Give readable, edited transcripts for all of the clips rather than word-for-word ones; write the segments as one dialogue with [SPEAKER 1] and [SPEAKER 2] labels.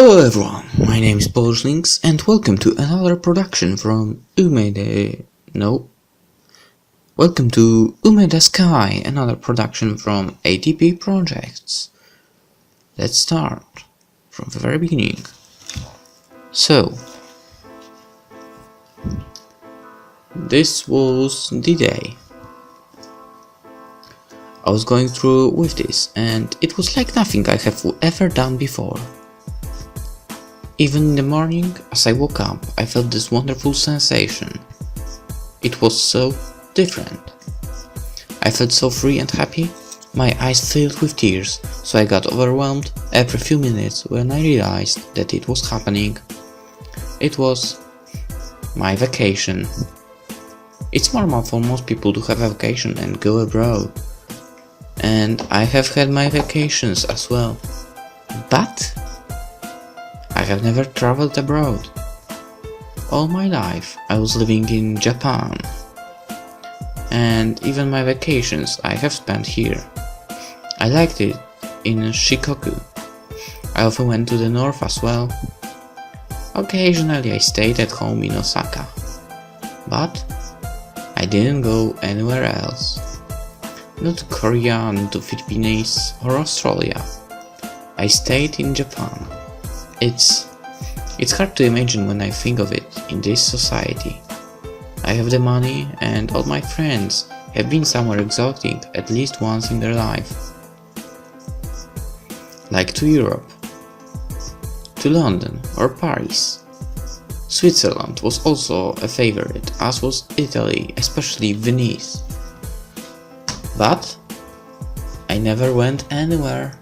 [SPEAKER 1] Hello everyone, my name is PolishLynx and welcome to another production from Welcome to Umeda Sky, another production from ATP Projects. Let's start from the very beginning. So, this was the day. I was going through with this and it was like nothing I have ever done before. Even in the morning, as I woke up, I felt this wonderful sensation. It was so different. I felt so free and happy, my eyes filled with tears, so I got overwhelmed every few minutes when I realized that it was happening. It was my vacation. It's normal for most people to have a vacation and go abroad. And I have had my vacations as well. But I have never traveled abroad. All my life I was living in Japan, and even my vacations I have spent here. I liked it in Shikoku. I often went to the north as well. Occasionally I stayed at home in Osaka, but I didn't go anywhere else. Not to Korea, not to Philippines or Australia. I stayed in Japan. It's hard to imagine when I think of it in this society. I have the money and all my friends have been somewhere exotic at least once in their life. Like to Europe, to London or Paris. Switzerland was also a favorite, as was Italy, especially Venice. But I never went anywhere.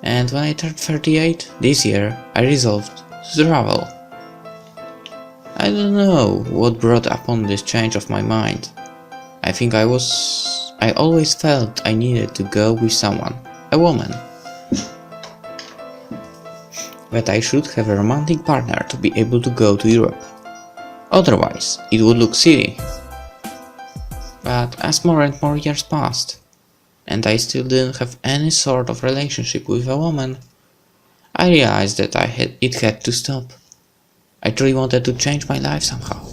[SPEAKER 1] And when I turned 38 this year, I resolved to travel. I don't know what brought upon this change of my mind. I think I always felt I needed to go with someone, a woman. That I should have a romantic partner to be able to go to Europe. Otherwise, it would look silly. But as more and more years passed, and I still didn't have any sort of relationship with a woman, I realized that it had to stop. I truly wanted to change my life somehow.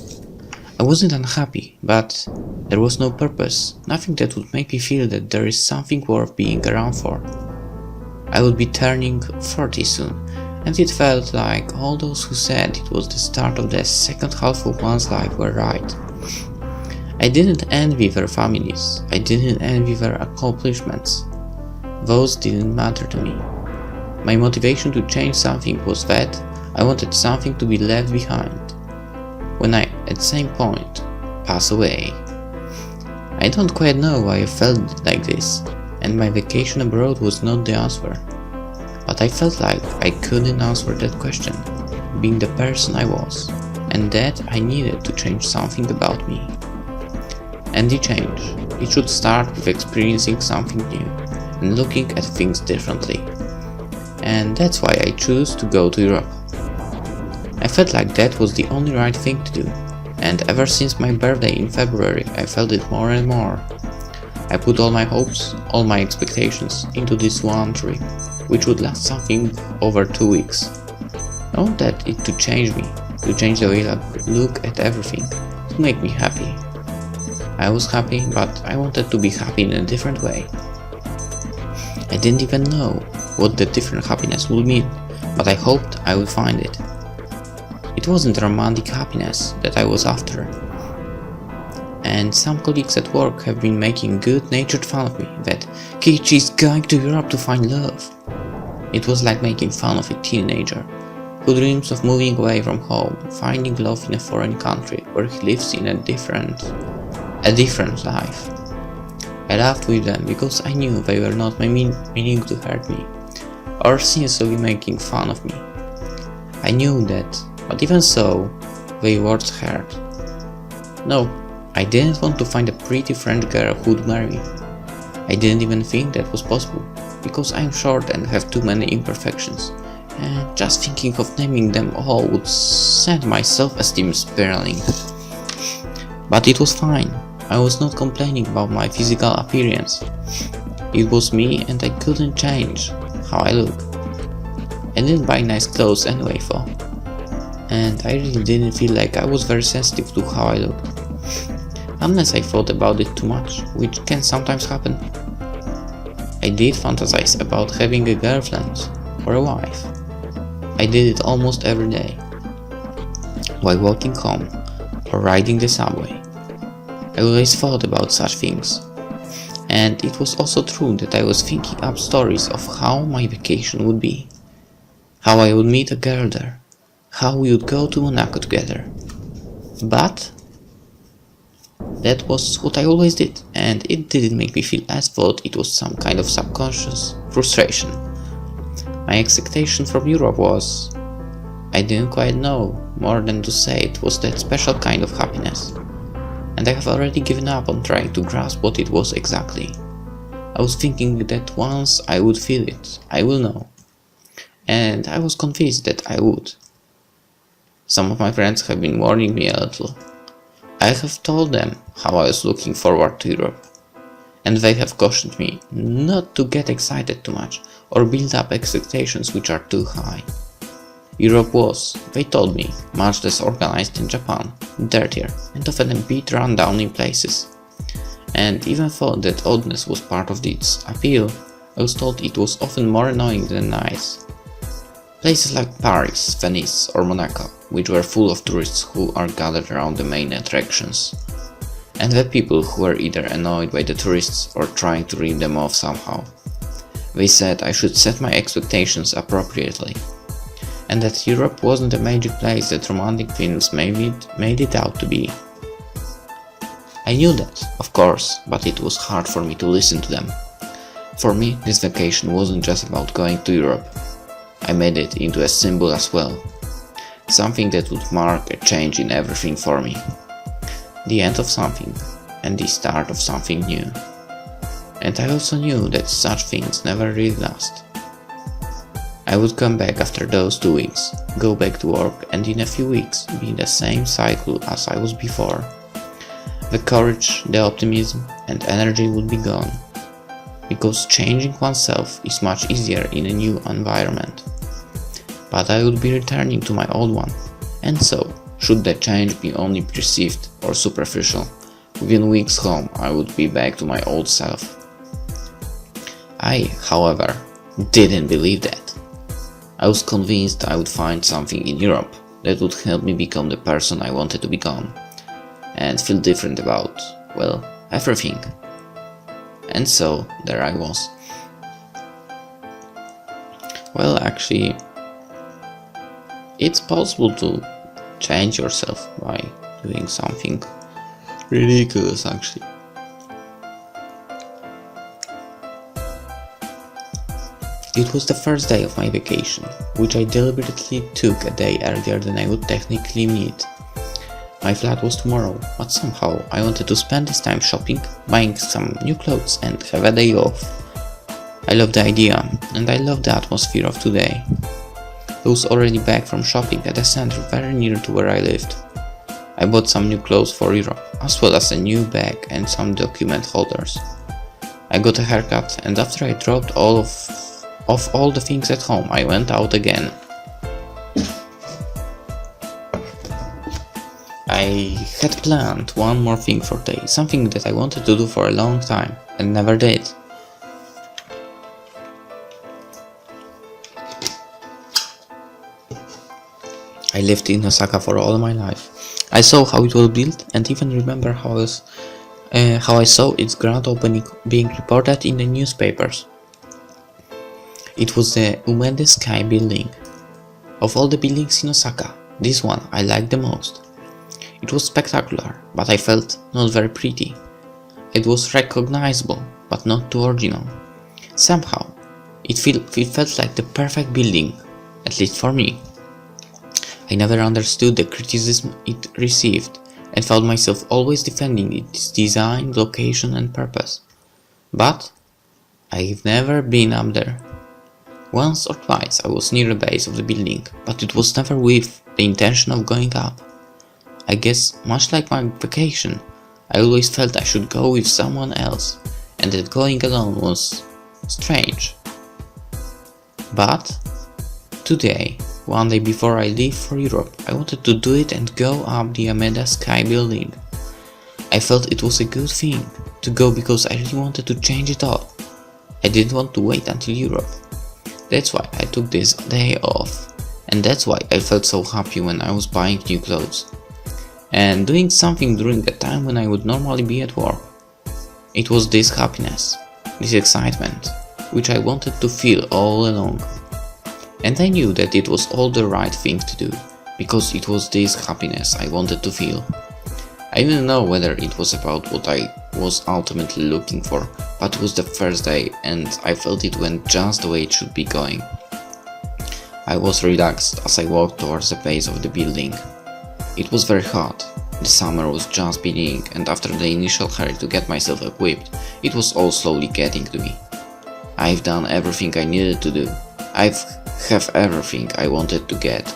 [SPEAKER 1] I wasn't unhappy, but there was no purpose, nothing that would make me feel that there is something worth being around for. I would be turning 40 soon, and it felt like all those who said it was the start of the second half of one's life were right. I didn't envy their families, I didn't envy their accomplishments. Those didn't matter to me. My motivation to change something was that I wanted something to be left behind when I, at some point, pass away. I don't quite know why I felt like this, and my vacation abroad was not the answer. But I felt like I couldn't answer that question, being the person I was, and that I needed to change something about me. And the change, it should start with experiencing something new and looking at things differently. And that's why I chose to go to Europe. I felt like that was the only right thing to do, and ever since my birthday in February I felt it more and more. I put all my hopes, all my expectations into this one trip, which would last something over 2 weeks. I wanted it to change me, to change the way I look at everything, to make me happy. I was happy, but I wanted to be happy in a different way. I didn't even know what the different happiness would mean, but I hoped I would find it. It wasn't romantic happiness that I was after. And some colleagues at work have been making good-natured fun of me that Kichi is going to Europe to find love. It was like making fun of a teenager who dreams of moving away from home, finding love in a foreign country where he lives in a different life. I laughed with them because I knew they were not meaning to hurt me, or sincerely making fun of me. I knew that, but even so, their words hurt. No, I didn't want to find a pretty French girl who would marry me. I didn't even think that was possible, because I am short and have too many imperfections, and just thinking of naming them all would send my self-esteem spiraling. But it was fine. I was not complaining about my physical appearance. It was me and I couldn't change. how I look. I didn't buy nice clothes anyway though, and I really didn't feel like I was very sensitive to how I looked. Unless I thought about it too much, which can sometimes happen. I did fantasize about having a girlfriend or a wife. I did it almost every day, while walking home or riding the subway. I always thought about such things. And it was also true that I was thinking up stories of how my vacation would be. How I would meet a girl there. How we would go to Monaco together. But that was what I always did, and it didn't make me feel as though it was some kind of subconscious frustration. My expectation from Europe was, I didn't quite know more than to say it was that special kind of happiness. And I have already given up on trying to grasp what it was exactly. I was thinking that once I would feel it, I will know. And I was convinced that I would. Some of my friends have been warning me a little. I have told them how I was looking forward to Europe. And they have cautioned me not to get excited too much or build up expectations which are too high. Europe was, they told me, much less organized than Japan, dirtier, and often a bit run down in places. And even though that oddness was part of its appeal, I was told it was often more annoying than nice. Places like Paris, Venice, or Monaco, which were full of tourists who are gathered around the main attractions. And the people who were either annoyed by the tourists or trying to rip them off somehow. They said I should set my expectations appropriately. And that Europe wasn't the magic place that romantic films made it out to be. I knew that, of course, but it was hard for me to listen to them. For me, this vacation wasn't just about going to Europe. I made it into a symbol as well. Something that would mark a change in everything for me. The end of something, and the start of something new. And I also knew that such things never really last. I would come back after those 2 weeks, go back to work, and in a few weeks be in the same cycle as I was before. The courage, the optimism, and energy would be gone. Because changing oneself is much easier in a new environment. But I would be returning to my old one, and so, should the change be only perceived or superficial, within weeks home I would be back to my old self. I, however, didn't believe that. I was convinced I would find something in Europe that would help me become the person I wanted to become, and feel different about, well, everything. And so, there I was. Well, actually, it's possible to change yourself by doing something ridiculous, actually. It was the first day of my vacation, which I deliberately took a day earlier than I would technically need. My flight was tomorrow, but somehow I wanted to spend this time shopping, buying some new clothes and have a day off. I loved the idea, and I loved the atmosphere of today. I was already back from shopping at a center very near to where I lived. I bought some new clothes for Europe, as well as a new bag and some document holders. I got a haircut, and after I dropped all the things at home, I went out again. I had planned one more thing for today, something that I wanted to do for a long time and never did. I lived in Osaka for all my life. I saw how it was built and even remember how I saw its grand opening being reported in the newspapers. It was the Umeda Sky building. Of all the buildings in Osaka, this one I liked the most. It was spectacular, but I felt not very pretty. It was recognizable, but not too original. Somehow, it felt like the perfect building, at least for me. I never understood the criticism it received, and found myself always defending its design, location and purpose. But I've never been up there. Once or twice I was near the base of the building, but it was never with the intention of going up. I guess, much like my vacation, I always felt I should go with someone else, and that going alone was strange. But today, one day before I leave for Europe, I wanted to do it and go up the Umeda Sky building. I felt it was a good thing to go because I really wanted to change it all. I didn't want to wait until Europe. That's why I took this day off, and that's why I felt so happy when I was buying new clothes and doing something during the time when I would normally be at work. It was this happiness, this excitement, which I wanted to feel all along. And I knew that it was all the right thing to do, because it was this happiness I wanted to feel. I didn't know whether it was about what I was ultimately looking for, but it was the first day and I felt it went just the way it should be going. I was relaxed as I walked towards the base of the building. It was very hot, the summer was just beginning, and after the initial hurry to get myself equipped, it was all slowly getting to me. I've done everything I needed to do. I have everything I wanted to get.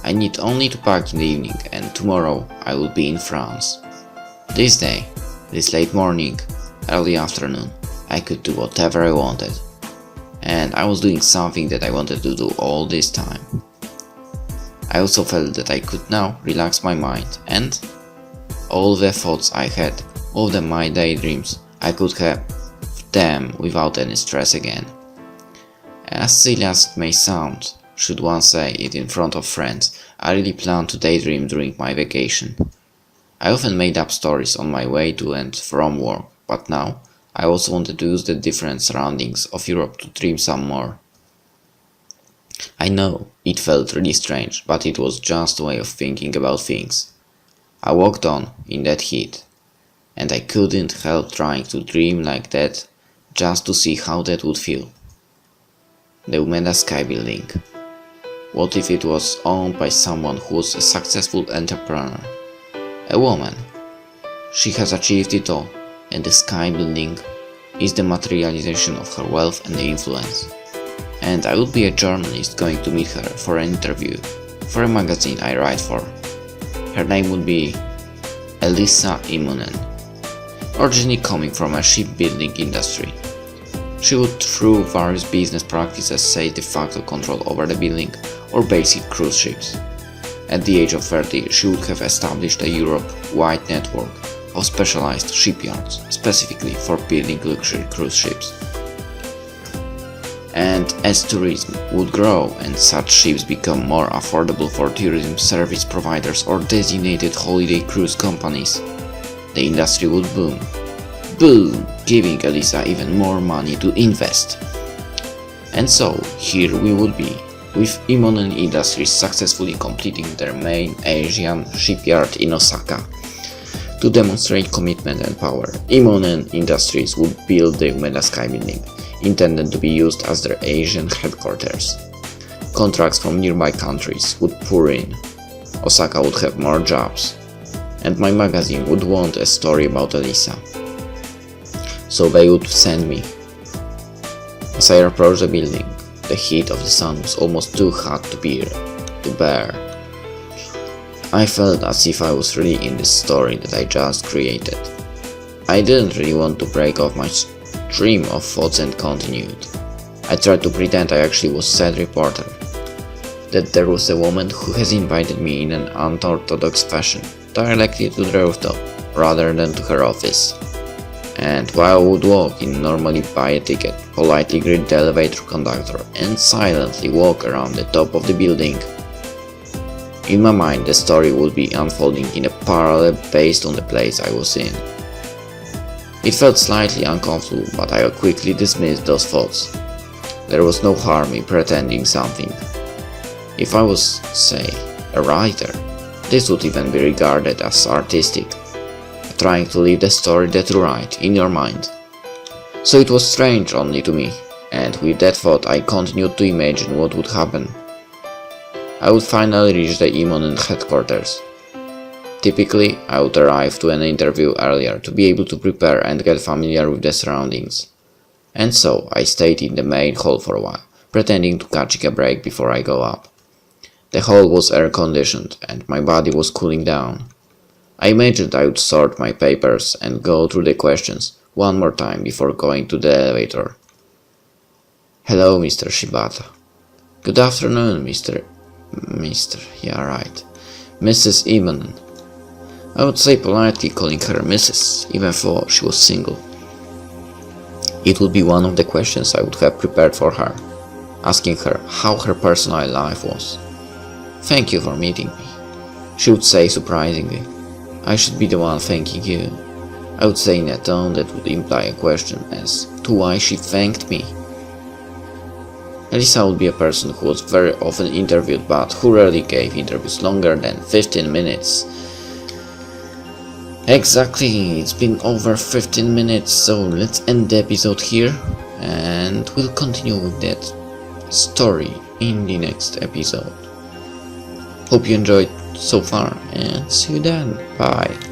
[SPEAKER 1] I need only to pack in the evening, and tomorrow I will be in France. This day, this late morning, early afternoon, I could do whatever I wanted. And I was doing something that I wanted to do all this time. I also felt that I could now relax my mind, and all the thoughts I had, all my daydreams, I could have them without any stress again. As silly as it may sound, should one say it in front of friends, I really planned to daydream during my vacation. I often made up stories on my way to and from work, but now I also wanted to use the different surroundings of Europe to dream some more. I know it felt really strange, but it was just a way of thinking about things. I walked on in that heat, and I couldn't help trying to dream like that just to see how that would feel. The Umeda Sky building. What if it was owned by someone who was a successful entrepreneur? A woman. She has achieved it all, and the Sky building is the materialization of her wealth and influence. And I would be a journalist going to meet her for an interview for a magazine I write for. Her name would be Elisa Immonen, originally coming from a shipbuilding industry. She would, through various business practices, say de facto control over the building or basic cruise ships. At the age of 30, she would have established a Europe-wide network of specialized shipyards, specifically for building luxury cruise ships. And as tourism would grow and such ships become more affordable for tourism service providers or designated holiday cruise companies, the industry would boom. Boom! Giving Elisa even more money to invest. And so, here we would be, with Immonen Industries successfully completing their main Asian shipyard in Osaka. To demonstrate commitment and power, Immonen Industries would build the Umeda Sky building, intended to be used as their Asian headquarters. Contracts from nearby countries would pour in. Osaka would have more jobs. And my magazine would want a story about Elisa. So they would send me. As I approached the building, the heat of the sun was almost too hot to bear. I felt as if I was really in this story that I just created. I didn't really want to break off my stream of thoughts and continued. I tried to pretend I actually was said reporter, that there was a woman who has invited me in an unorthodox fashion directly to the rooftop rather than to her office. And while I would walk in, normally buy a ticket, politely greet the elevator conductor, and silently walk around the top of the building. In my mind, the story would be unfolding in a parallel based on the place I was in. It felt slightly uncomfortable, but I quickly dismissed those thoughts. There was no harm in pretending something. If I was, say, a writer, this would even be regarded as artistic. Trying to live the story that you write in your mind. So it was strange only to me, and with that thought I continued to imagine what would happen. I would finally reach the Immonen headquarters. Typically, I would arrive to an interview earlier to be able to prepare and get familiar with the surroundings. And so I stayed in the main hall for a while, pretending to catch a break before I go up. The hall was air-conditioned and my body was cooling down. I imagined I would sort my papers and go through the questions one more time before going to the elevator. "Hello, Mr. Shibata. Good afternoon, yeah, right. Mrs. Eamon. I would say politely calling her Mrs., even though she was single. It would be one of the questions I would have prepared for her, asking her how her personal life was. Thank you for meeting me, she would say surprisingly. I should be the one thanking you. I would say in a tone that would imply a question as to why she thanked me. Elisa would be a person who was very often interviewed but who rarely gave interviews longer than 15 minutes. Exactly, it's been over 15 minutes, so let's end the episode here and we'll continue with that story in the next episode. Hope you enjoyed so far and see you then. Bye.